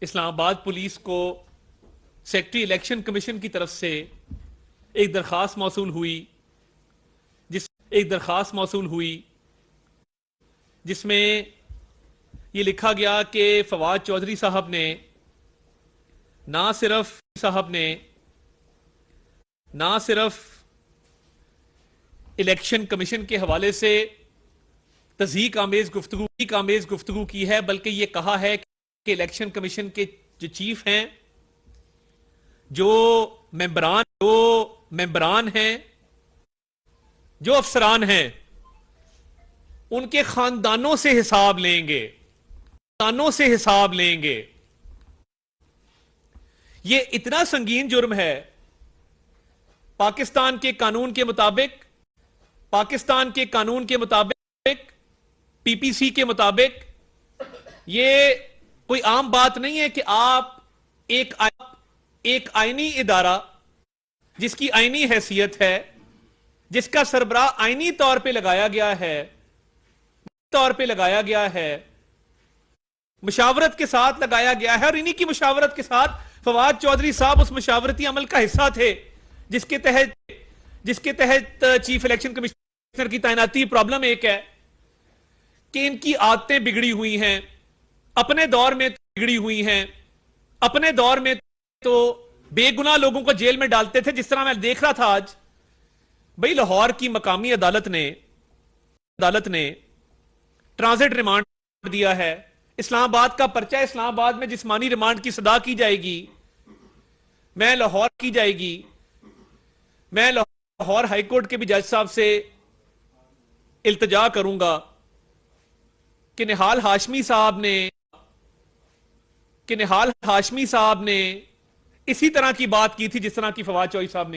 اسلام آباد پولیس کو secretary election commission کی طرف سے ایک درخواست موصول ہوئی جس میں یہ لکھا گیا کہ فواد چودھری صاحب نے نہ الیکشن کمیشن کے حوالے سے تضحیک آمیز گفتگو کی ہے، بلکہ یہ کہا ہے کہ الیکشن کمیشن کے جو چیف ہیں، جو ممبران ہیں، جو افسران ہیں، ان کے خاندانوں سے حساب لیں گے۔ یہ اتنا سنگین جرم ہے پاکستان کے قانون کے مطابق پی پی سی کے مطابق یہ کوئی عام بات نہیں ہے کہ آپ ایک آئینی ادارہ جس کی آئینی حیثیت ہے، جس کا سربراہ آئینی طور پہ لگایا گیا ہے، مشاورت کے ساتھ لگایا گیا ہے، اور انہی کی مشاورت کے ساتھ فواد چودھری صاحب اس مشاورتی عمل کا حصہ تھے جس کے تحت چیف الیکشن کمشنر کی تعیناتی۔ پرابلم ایک ہے کہ ان کی عادتیں بگڑی ہوئی ہیں، اپنے دور میں تو بے گناہ لوگوں کو جیل میں ڈالتے تھے، جس طرح میں دیکھ رہا تھا آج بھئی لاہور کی مقامی عدالت نے ٹرانزٹ ریمانڈ دیا ہے۔ اسلام آباد کا پرچہ، اسلام آباد میں جسمانی ریمانڈ کی صدا کی جائے گی، میں لاہور ہائی کورٹ کے بھی جج صاحب سے التجا کروں گا کہ نہال ہاشمی صاحب نے اسی طرح کی بات کی تھی جس طرح کی فواد چودھری صاحب نے